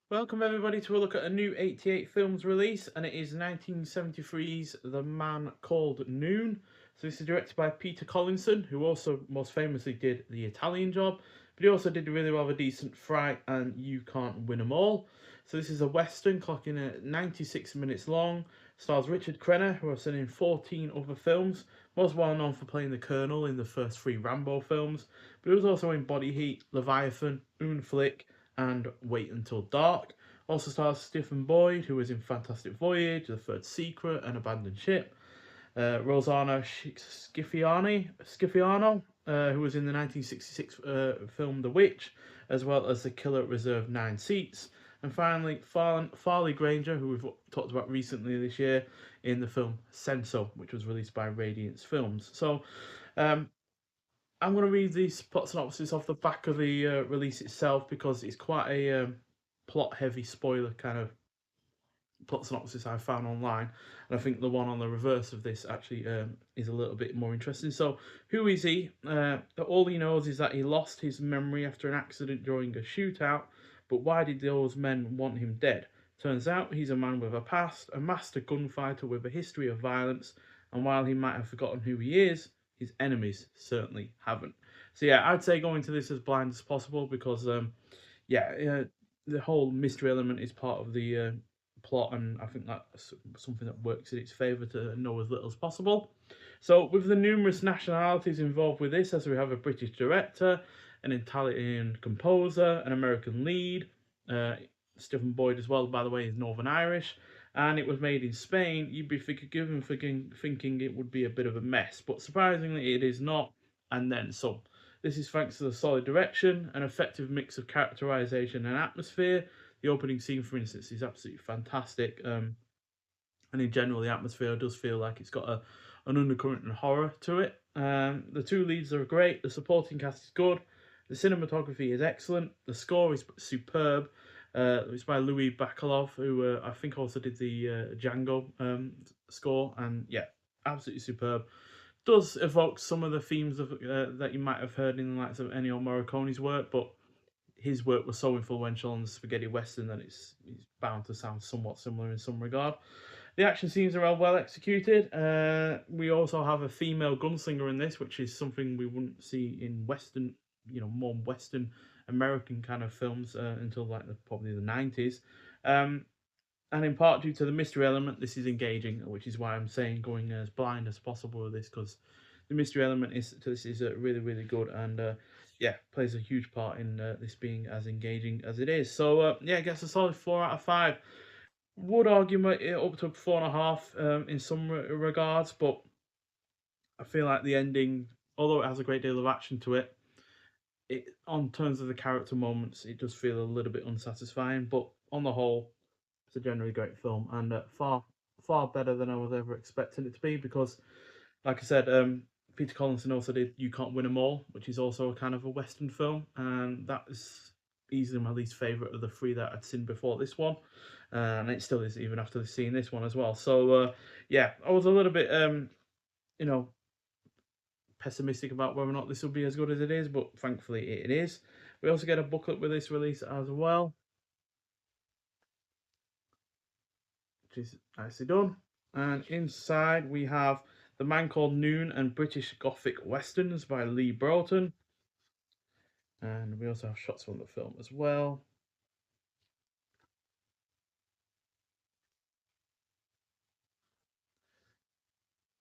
Welcome everybody to a look at a new 88 films release, and it is 1973's The Man Called Noon. So this is directed by Peter Collinson, who also most famously did The Italian Job, but he also did a really rather decent Fright and You Can't Win 'Em All. So this is a western clocking at 96 minutes long. Stars Richard Crenna, who I've seen in 14 other films, most well known for playing the Colonel in the first three Rambo films, but he was also in Body Heat, Leviathan, Un Flick, and Wait Until Dark. Also stars Stephen Boyd, who was in Fantastic Voyage, The Third Secret, and Abandoned Ship. Rosanna Scifiano, who was in the 1966 film The Witch, as well as The Killer Reserved 9 Seats. And finally, Farley Granger, who we've talked about recently this year in the film Senso, which was released by Radiance Films. So, um, I'm going to read this plot synopsis off the back of the release itself because it's quite a plot heavy spoiler kind of plot synopsis I found online, and I think the one on the reverse of this actually is a little bit more interesting. So, who is he? All he knows is that he lost his memory after an accident during a shootout, but why did those men want him dead? Turns out he's a man with a past, a master gunfighter with a history of violence, and while he might have forgotten who he is, his enemies certainly haven't. So yeah, I'd say go into this as blind as possible because yeah, the whole mystery element is part of the plot, and I think that's something that works in its favour to know as little as possible. So, with the numerous nationalities involved with this, as we have a British director, an Italian composer, an American lead, uh, Stephen Boyd as well, by the way, is Northern Irish, and it was made in Spain, you'd be forgiven for thinking it would be a bit of a mess, but surprisingly, it is not, and then some. This is thanks to the solid direction, an effective mix of characterization and atmosphere. The opening scene, for instance, is absolutely fantastic. And in general, the atmosphere does feel like it's got an undercurrent and horror to it. The two leads are great. The supporting cast is good. The cinematography is excellent. The score is superb. It's by Louis Bacalov, who I think also did the Django score, and yeah, absolutely superb. Does evoke some of the themes of that you might have heard in the likes of Ennio Morricone's work, but his work was so influential on the spaghetti western that it's bound to sound somewhat similar in some regard. The action scenes are all well executed. We also have a female gunslinger in this, which is something we wouldn't see in Western, more Western American kind of films until like probably the 90s. Um, and in part due to the mystery element, this is engaging, which is why I'm saying going as blind as possible with this because the mystery element is to this is really really good and yeah plays a huge part in this being as engaging as it is. So yeah, it gets a solid 4 out of 5. Would argue it up to 4.5 in some regards, but I feel like the ending, although it has a great deal of action to it, on terms of the character moments, it does feel a little bit unsatisfying. But on the whole, it's a generally great film and far better than I was ever expecting it to be because, like I said, Peter Collinson also did You Can't Win 'Em All, which is also a kind of a Western film, and that is easily my least favourite of the three that I'd seen before this one. And it still is even after seeing this one as well. So yeah, I was a little bit you know pessimistic about whether or not this will be as good as it is, but thankfully it is. We also get a booklet with this release as well, which is nicely done. And inside we have The Man Called Noon and British Gothic Westerns by Lee Broughton. And we also have shots from the film as well.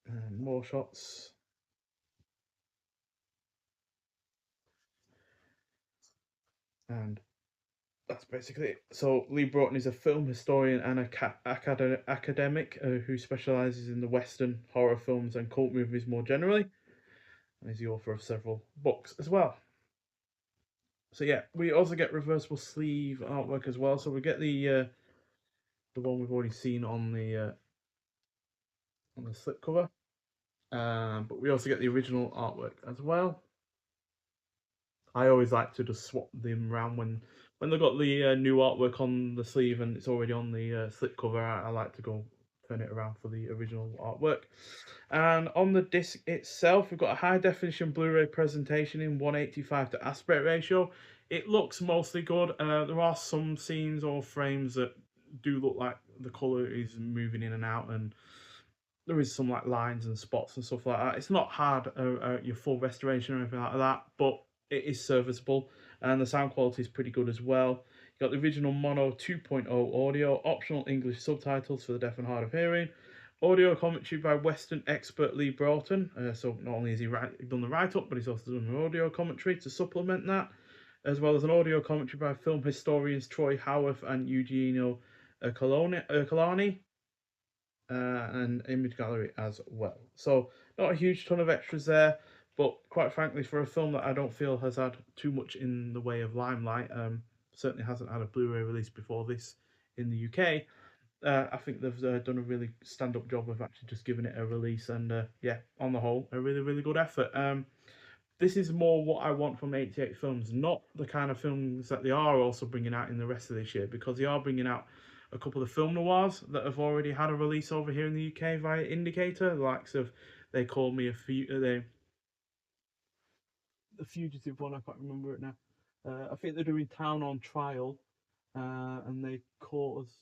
And more shots. And that's basically it. So Lee Broughton is a film historian and academic who specialises in the Western horror films and cult movies more generally, and is the author of several books as well. So yeah, we also get reversible sleeve artwork as well. So we get the one we've already seen on the slipcover, but we also get the original artwork as well. I always like to just swap them around when they've got the new artwork on the sleeve and it's already on the slipcover. I like to go turn it around for the original artwork. And on the disc itself, we've got a high definition Blu-ray presentation in 185 to aspect ratio. It looks mostly good. There are some scenes or frames that do look like the color is moving in and out, and there is some like lines and spots and stuff like that. It's not hard, your full restoration or anything like that, but it is serviceable, and the sound quality is pretty good as well. You got the original mono 2.0 audio, optional English subtitles for the deaf and hard of hearing, audio commentary by Western expert Lee Broughton. So not only has he done the write up, but he's also done an audio commentary to supplement that, as well as an audio commentary by film historians Troy Howarth and Eugenio Colani, and image gallery as well. So not a huge ton of extras there, but quite frankly, for a film that I don't feel has had too much in the way of limelight, certainly hasn't had a Blu-ray release before this in the UK. I think they've done a really stand-up job of actually just giving it a release, and yeah, on the whole, a really really good effort. This is more what I want from 88 films, not the kind of films that they are also bringing out in the rest of this year, because they are bringing out a couple of film noirs that have already had a release over here in the UK via Indicator, the likes of They Call Me a the Fugitive one. I can't remember it now. I think they're doing Town on Trial, and they call us.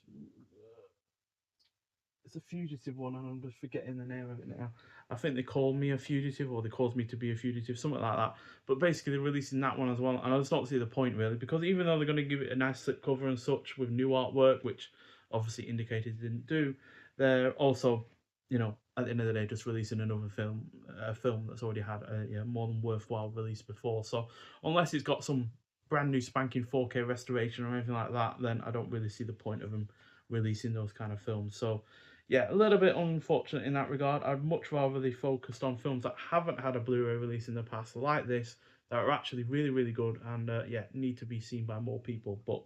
It's a fugitive one, and I'm just forgetting the name of it now. I think they call me a fugitive, or they caused me to be a fugitive, something like that. But basically, they're releasing that one as well, and I just don't see the point really, because even though they're going to give it a nice slipcover and such with new artwork, which obviously Indicated didn't do, they're also, at the end of the day, just releasing another film, a film that's already had a more than worthwhile release before. So unless it's got some brand new spanking 4K restoration or anything like that, then I don't really see the point of them releasing those kind of films. So yeah, a little bit unfortunate in that regard. I'd much rather they focused on films that haven't had a Blu-ray release in the past, like this, that are actually really, really good and yeah, need to be seen by more people. But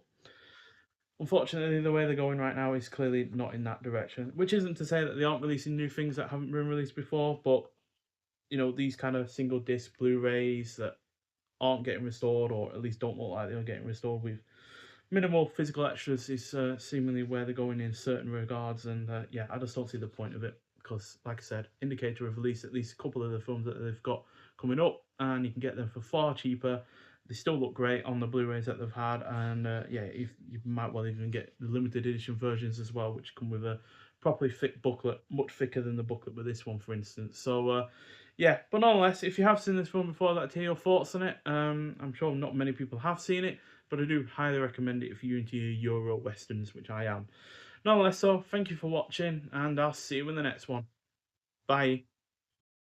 unfortunately, the way they're going right now is clearly not in that direction. Which isn't to say that they aren't releasing new things that haven't been released before, but these kind of single disc Blu-rays that aren't getting restored, or at least don't look like they're getting restored with minimal physical extras, is seemingly where they're going in certain regards, and yeah, I just don't see the point of it, because like I said, Indicator have released at least a couple of the films that they've got coming up, and you can get them for far cheaper. They still look great on the Blu-rays that they've had, and yeah, you might well even get the limited edition versions as well, which come with a properly thick booklet, much thicker than the booklet with this one, for instance. So yeah, but nonetheless, if you have seen this film before, I'd like to hear your thoughts on it. I'm sure not many people have seen it, but I do highly recommend it if you're into your Euro Westerns, which I am. Nonetheless, so thank you for watching, and I'll see you in the next one. Bye.